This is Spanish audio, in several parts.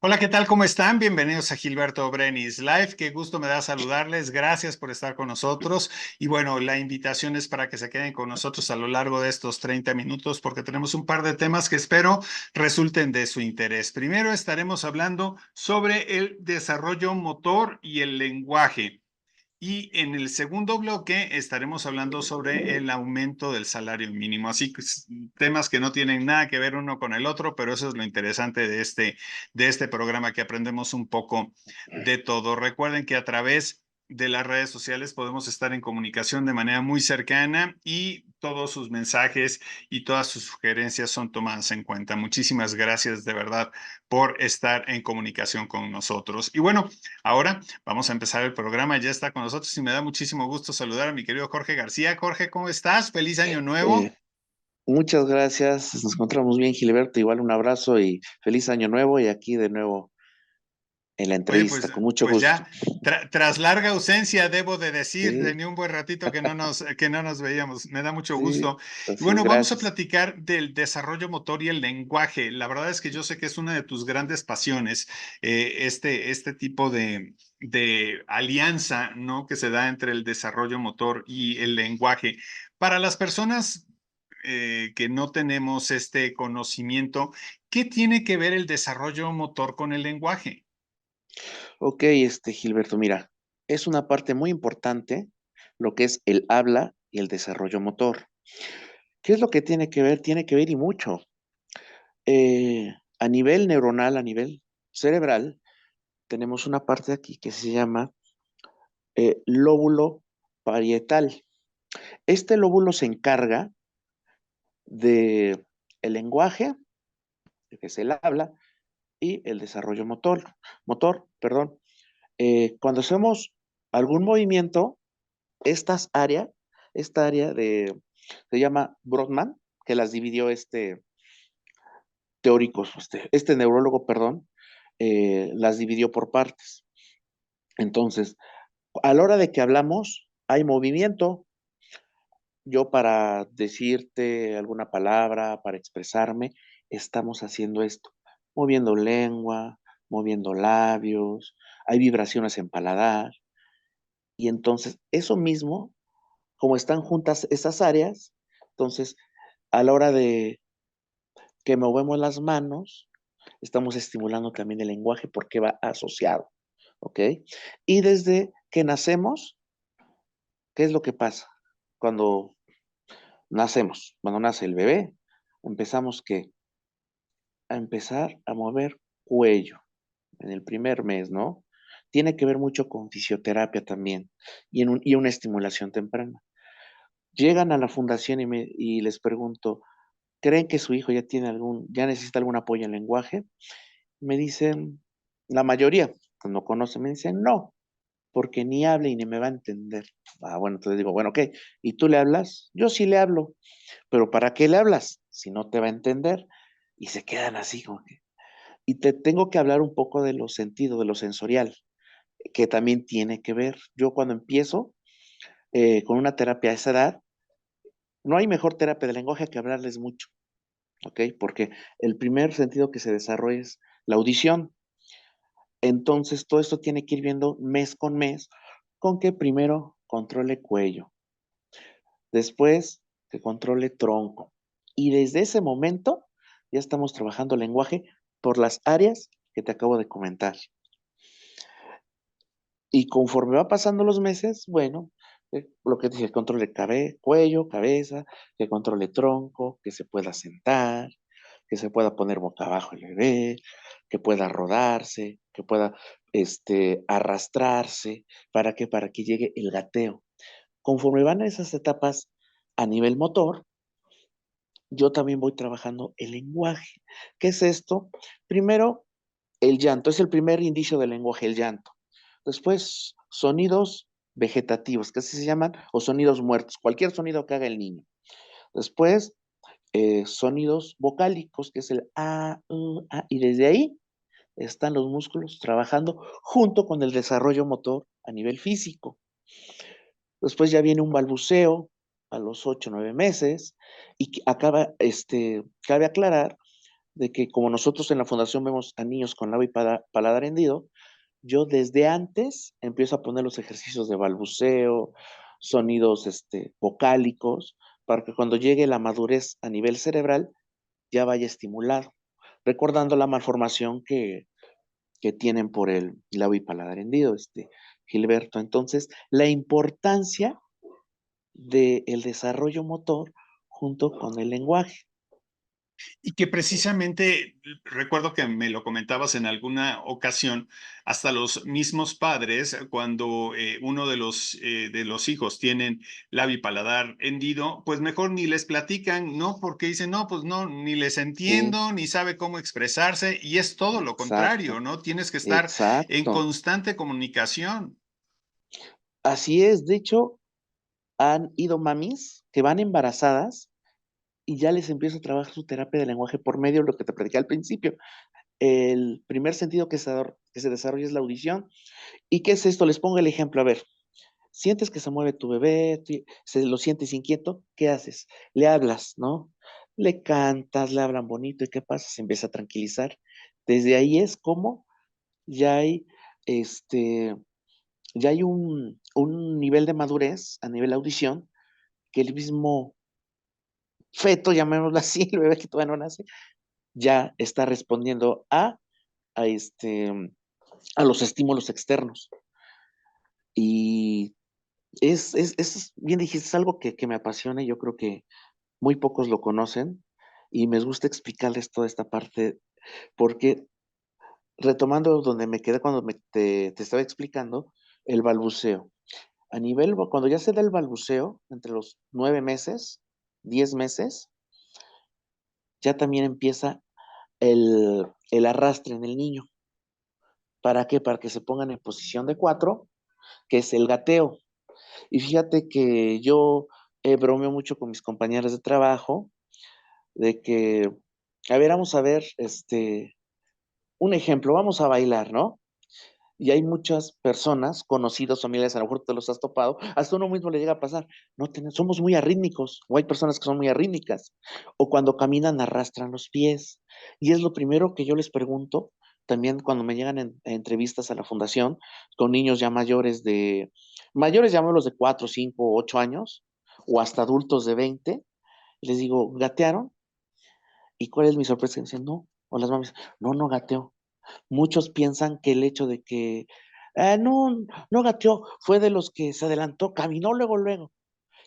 Hola, ¿qué tal? ¿Cómo están? Bienvenidos a Gilberto Brenis Live. Qué gusto me da saludarles. Gracias por estar con nosotros. Y bueno, la invitación es para que se queden con nosotros a lo largo de estos 30 minutos porque tenemos un par de temas que espero resulten de su interés. Primero estaremos hablando sobre el desarrollo motor y el lenguaje. Y en el segundo bloque estaremos hablando sobre el aumento del salario mínimo. Así que temas que no tienen nada que ver uno con el otro, pero eso es lo interesante de este programa, que aprendemos un poco de todo. Recuerden que a través de las redes sociales podemos estar en comunicación de manera muy cercana y todos sus mensajes y todas sus sugerencias son tomadas en cuenta. Muchísimas gracias de verdad por estar en comunicación con nosotros. Y bueno, ahora vamos a empezar el programa. Ya está con nosotros y me da muchísimo gusto saludar a mi querido Jorge García. Jorge, ¿cómo estás? Feliz año nuevo. Eh, Muchas gracias, nos encontramos bien, Gilberto. Igual un abrazo y feliz año nuevo. Y aquí de nuevo en la Oye, entrevista, pues, con mucho pues gusto. ya, tras larga ausencia, debo de decir, Sí, tenía un buen ratito que no nos veíamos. Me da mucho sí, gusto. Y así es, bueno, vamos a gracias. platicar del desarrollo motor y el lenguaje. La verdad es que yo sé que es una de tus grandes pasiones, este tipo de alianza, ¿no? Que se da entre el desarrollo motor y el lenguaje. Para las personas que no tenemos este conocimiento, ¿qué tiene que ver el desarrollo motor con el lenguaje? Ok, Gilberto, mira, es una parte muy importante lo que es el habla y el desarrollo motor. ¿Qué es lo que tiene que ver? Tiene que ver y mucho. A nivel neuronal, a nivel cerebral, tenemos una parte aquí que se llama lóbulo parietal. Este lóbulo se encarga de el lenguaje, que es el habla, y el desarrollo motor. Cuando hacemos algún movimiento, estas áreas, esta área se llama Brodmann, que las dividió teóricos, este neurólogo, perdón, las dividió por partes. Entonces, a la hora de que hablamos, hay movimiento. Yo para decirte alguna palabra, para expresarme, estamos haciendo esto, moviendo lengua, moviendo labios, hay vibraciones en paladar, y entonces eso mismo, como están juntas esas áreas, entonces a la hora de que movemos las manos, estamos estimulando también el lenguaje porque va asociado, ¿ok? Y desde que nacemos, ¿qué es lo que pasa? Cuando cuando nace el bebé, empezamos que a empezar a mover cuello en el primer mes, ¿no? Tiene que ver mucho con fisioterapia también y una estimulación temprana. Llegan a la fundación y les pregunto, ¿creen que su hijo ya necesita algún apoyo en lenguaje? Me dicen, la mayoría, cuando conocen, me dicen, no, porque ni habla y ni me va a entender. Ah, bueno, entonces digo, bueno, ok, ¿y tú le hablas? Yo sí le hablo, pero ¿para qué le hablas si no te va a entender? Y se quedan así como que... Y te tengo que hablar un poco de los sentidos, de lo sensorial, que también tiene que ver. Yo cuando empiezo con una terapia a esa edad, no hay mejor terapia de lenguaje que hablarles mucho, ¿ok? Porque el primer sentido que se desarrolla es la audición. Entonces, todo esto tiene que ir viendo mes con mes, con que primero controle cuello, después que controle tronco. Y desde ese momento ya estamos trabajando lenguaje por las áreas que te acabo de comentar. Y conforme va pasando los meses, bueno, lo que te dije, controle cuello, cabeza, que controle tronco, que se pueda sentar, que se pueda poner boca abajo el bebé, que pueda rodarse, que pueda arrastrarse. ¿Para qué? Para que llegue el gateo. Conforme van a esas etapas a nivel motor, yo también voy trabajando el lenguaje. ¿Qué es esto? Primero, el llanto. Es el primer indicio del lenguaje, el llanto. Después, sonidos vegetativos, que así se llaman, o sonidos muertos, cualquier sonido que haga el niño. Después, sonidos vocálicos, que es el a, y desde ahí están los músculos trabajando junto con el desarrollo motor a nivel físico. Después ya viene un balbuceo a los 8 o 9 meses y cabe aclarar de que como nosotros en la fundación vemos a niños con labio y paladar hendido, yo desde antes empiezo a poner los ejercicios de balbuceo, sonidos vocálicos, para que cuando llegue la madurez a nivel cerebral ya vaya estimulado, recordando la malformación que tienen por el labio y paladar hendido, Gilberto. Entonces, la importancia del desarrollo motor junto con el lenguaje. Y que precisamente, recuerdo que me lo comentabas en alguna ocasión, hasta los mismos padres, cuando uno de los hijos tienen labipaladar hendido, pues mejor ni les platican, ¿no? Porque dicen, no, pues no, ni les Sí, entiendo, ni sabe cómo expresarse, y es todo lo contrario, exacto, ¿no? Tienes que estar en exacto. constante comunicación. Así es, de hecho, han ido mamis que van embarazadas y ya les empiezo a trabajar su terapia de lenguaje por medio de lo que te platicé al principio. El primer sentido que se desarrolla es la audición. ¿Y qué es esto? Les pongo el ejemplo. A ver, sientes que se mueve tu bebé, se lo sientes inquieto, ¿qué haces? Le hablas, ¿no? Le cantas, le hablan bonito, ¿y qué pasa? Se empieza a tranquilizar. Desde ahí es como ya hay, este, ya hay un nivel de madurez a nivel audición que el mismo feto, llamémoslo así, el bebé que todavía no nace, ya está respondiendo a, este, a los estímulos externos. Y bien dijiste, es algo que me apasiona y yo creo que muy pocos lo conocen y me gusta explicarles toda esta parte porque retomando donde me quedé cuando te estaba explicando, el balbuceo. Cuando ya se da el balbuceo, entre los 9 meses, 10 meses, ya también empieza el arrastre en el niño. ¿Para qué? Para que se pongan en posición de cuatro, que es el gateo. Y fíjate que yo bromeo mucho con mis compañeras de trabajo, de que, a ver, vamos a ver, un ejemplo, vamos a bailar, ¿no? Y hay muchas personas, conocidos, familiares, a lo mejor te los has topado, hasta uno mismo le llega a pasar, no somos muy arrítmicos, o hay personas que son muy arrítmicas, o cuando caminan arrastran los pies. Y es lo primero que yo les pregunto, también cuando me llegan en entrevistas a la fundación, con niños ya mayores llamémoslos de 4, 5, 8 años, o hasta adultos de 20, les digo, ¿gatearon? ¿Y cuál es mi sorpresa? Que me dicen, no, o las mamás, no, no gateo. Muchos piensan que el hecho de que no, no gateó, fue de los que se adelantó, caminó luego, luego.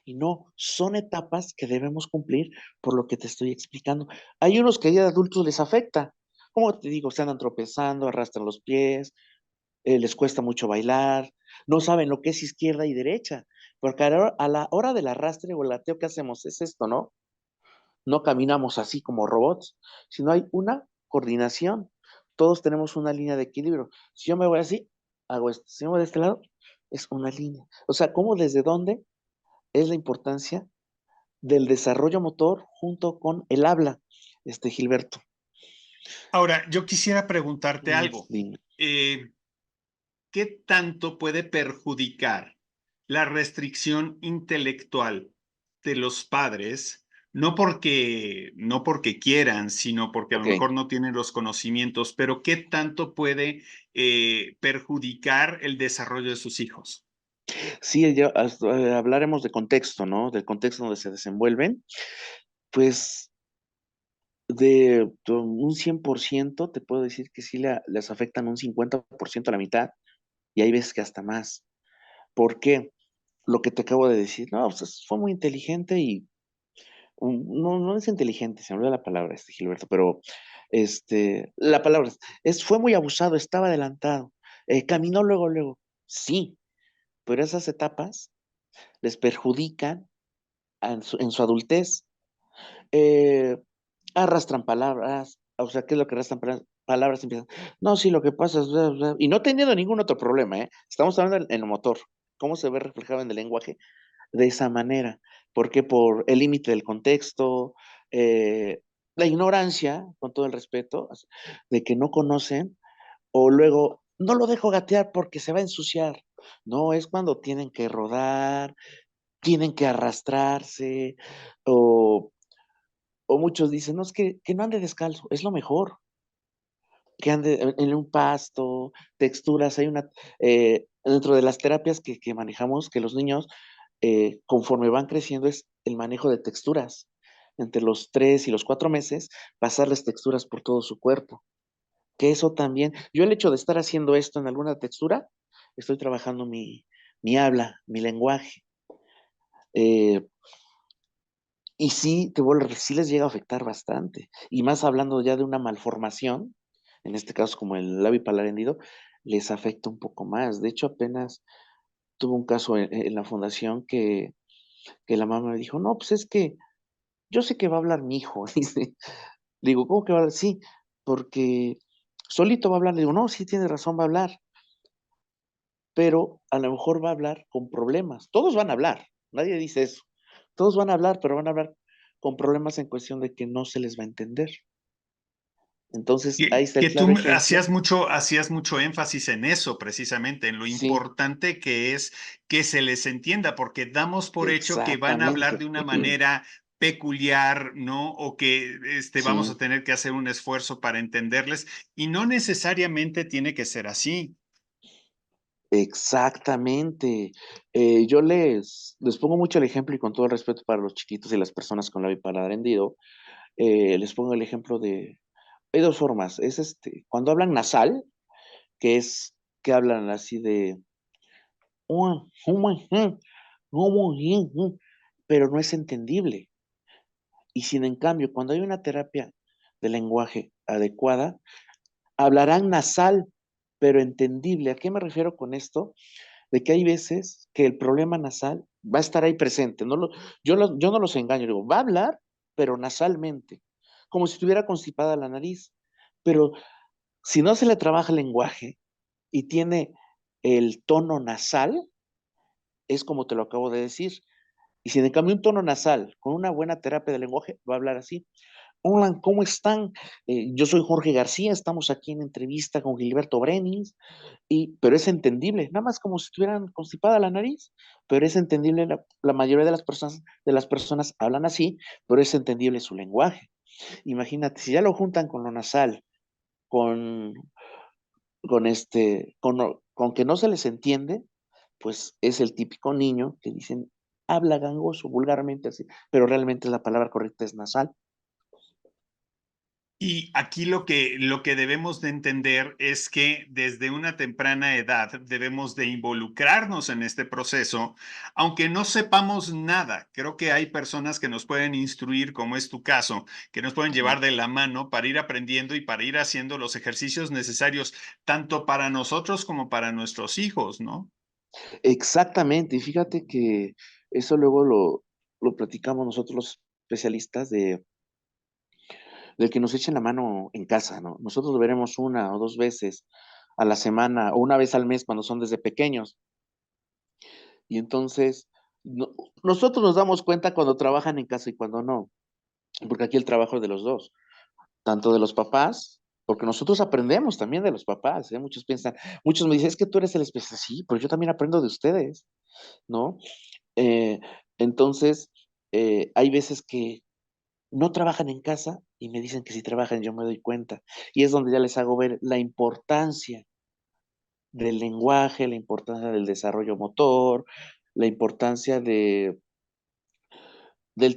Y no, son etapas que debemos cumplir por lo que te estoy explicando. Hay unos que ya de adultos les afecta. Como te digo, se andan tropezando, arrastran los pies, les cuesta mucho bailar, no saben lo que es izquierda y derecha. Porque a la hora del arrastre o el gateo que hacemos es esto, ¿no? No caminamos así como robots, sino hay una coordinación. Todos tenemos una línea de equilibrio. Si yo me voy así, hago esto. Si yo me voy de este lado, es una línea. O sea, ¿cómo desde dónde es la importancia del desarrollo motor junto con el habla, Gilberto? Ahora, yo quisiera preguntarte algo. Dime. Eh, ¿Qué tanto puede perjudicar la restricción intelectual de los padres? No porque quieran, sino porque a lo Ok. mejor no tienen los conocimientos, pero ¿qué tanto puede perjudicar el desarrollo de sus hijos? Sí, ya hablaremos de contexto, ¿no? Del contexto donde se desenvuelven. Pues un 100% te puedo decir que sí les afectan un 50% a la mitad y hay veces que hasta más. ¿Por qué? Lo que te acabo de decir, no, pues fue muy inteligente y no, no es inteligente, se me olvidó la palabra, Gilberto, pero la palabra fue muy abusado, estaba adelantado, caminó luego, luego. Sí, pero esas etapas les perjudican en su adultez. Eh, Arrastran palabras, o sea, ¿qué es lo que arrastran palabras? Empiezan, no, sí, lo que pasa es, bla, bla", y no teniendo ningún otro problema, ¿eh? Estamos hablando en el motor, cómo se ve reflejado en el lenguaje de esa manera. ¿Por qué? Por el límite del contexto, la ignorancia, con todo el respeto, de que no conocen, o luego, no lo dejo gatear porque se va a ensuciar. No, es cuando tienen que rodar, tienen que arrastrarse, o o muchos dicen, no, es que no ande descalzo, es lo mejor, que ande en un pasto, texturas, dentro de las terapias que manejamos, que los niños, conforme van creciendo, es el manejo de texturas. Entre los 3 y los 4 meses, pasarles texturas por todo su cuerpo. Que eso también, yo el hecho de estar haciendo esto en alguna textura, estoy trabajando mi habla, mi lenguaje. Eh, y sí, sí les llega a afectar bastante. Y más hablando ya de una malformación, en este caso como el labio paladar hendido, les afecta un poco más. De hecho, apenas tuve un caso en la fundación que la mamá me dijo, no, pues es que yo sé que va a hablar mi hijo. Dice, digo, ¿cómo que va a hablar? Sí, porque solito va a hablar. Le digo, no, sí tiene razón, va a hablar, pero a lo mejor va a hablar con problemas. Todos van a hablar, nadie dice eso. Todos van a hablar, pero van a hablar con problemas en cuestión de que no se les va a entender. Entonces, ahí está el Que tú claro ejemplo. hacías mucho énfasis en eso, precisamente, en lo Sí, importante que es que se les entienda, porque damos por hecho que van a hablar de exactamente. una manera peculiar, ¿no? O que vamos a Sí, tener que hacer un esfuerzo para entenderles, y no necesariamente tiene que ser así. exactamente. Yo les pongo mucho el ejemplo y con todo el respeto para los chiquitos y las personas con labio paladar hendido, les pongo el ejemplo de, hay dos formas, es cuando hablan nasal, que es que hablan así de, pero no es entendible. Y sin en cambio, cuando hay una terapia de lenguaje adecuada, hablarán nasal, pero entendible. ¿A qué me refiero con esto? De que hay veces que el problema nasal va a estar ahí presente. Yo no los engaño, digo, va a hablar, pero nasalmente, como si estuviera constipada la nariz. Pero si no se le trabaja el lenguaje y tiene el tono nasal, es como te lo acabo de decir. Y si en cambio un tono nasal con una buena terapia de lenguaje, va a hablar así. Hola, ¿cómo están? Yo soy Jorge García, estamos aquí en entrevista con Gilberto Brenis, pero es entendible, nada más como si estuvieran constipada la nariz, pero es entendible, la mayoría de las personas hablan así, pero es entendible su lenguaje. Imagínate, si ya lo juntan con lo nasal, con, con que no se les entiende, pues es el típico niño que dicen, habla gangoso, vulgarmente así, pero realmente la palabra correcta es nasal. Y aquí lo que debemos de entender es que desde una temprana edad debemos de involucrarnos en este proceso, aunque no sepamos nada. Creo que hay personas que nos pueden instruir, como es tu caso, que nos pueden Ujú. llevar de la mano para ir aprendiendo y para ir haciendo los ejercicios necesarios, tanto para nosotros como para nuestros hijos, ¿no? Exactamente, y fíjate que eso luego lo platicamos nosotros los especialistas de que nos echen la mano en casa, ¿no? Nosotros lo veremos una o dos veces a la semana o una vez al mes cuando son desde pequeños. Y entonces, nosotros nos damos cuenta cuando trabajan en casa y cuando no, porque aquí el trabajo es de los dos, tanto de los papás, porque nosotros aprendemos también de los papás, ¿eh? Muchos me dicen, es que tú eres el especialista, sí, pero yo también aprendo de ustedes, ¿no? Eh, entonces, hay veces que no trabajan en casa y me dicen que si trabajan yo me doy cuenta. Y es donde ya les hago ver la importancia del lenguaje, la importancia del desarrollo motor, la importancia del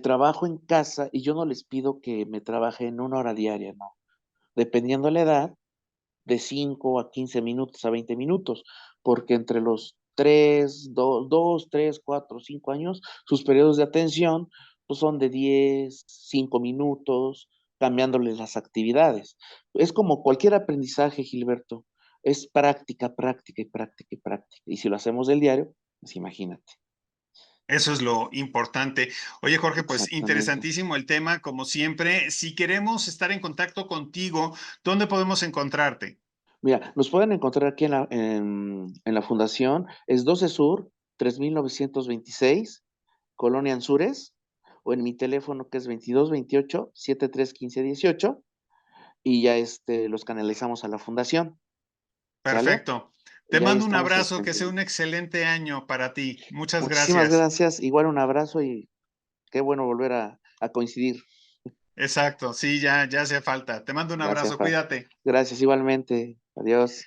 trabajo en casa. Y yo no les pido que me trabajen una hora diaria, no. Dependiendo la edad, de 5 a 15 minutos a 20 minutos, porque entre los 3, 4, 5 años, sus periodos de atención pues son de 10, 5 minutos, cambiándoles las actividades. Es como cualquier aprendizaje, Gilberto, es práctica, práctica y práctica y práctica. Y si lo hacemos del diario, pues imagínate. Eso es lo importante. Oye, Jorge, pues Exactamente. interesantísimo el tema, como siempre. Si queremos estar en contacto contigo, ¿dónde podemos encontrarte? Mira, nos pueden encontrar aquí en la fundación, es 12 Sur, 3926, Colonia Anzures, o en mi teléfono que es 2228-731518, y ya los canalizamos a la fundación, ¿sale? Perfecto. Te Ya ahí mando un estamos al abrazo, que sea pendiente. un excelente año para ti. Muchas Muchísimas gracias. gracias, igual un abrazo y qué bueno volver a coincidir. Exacto, sí, ya hace falta. Te mando un Ya hace abrazo, falta. cuídate. Gracias igualmente. Adiós.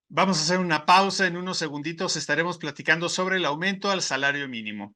Vamos a hacer una pausa. En unos segunditos estaremos platicando sobre el aumento al salario mínimo.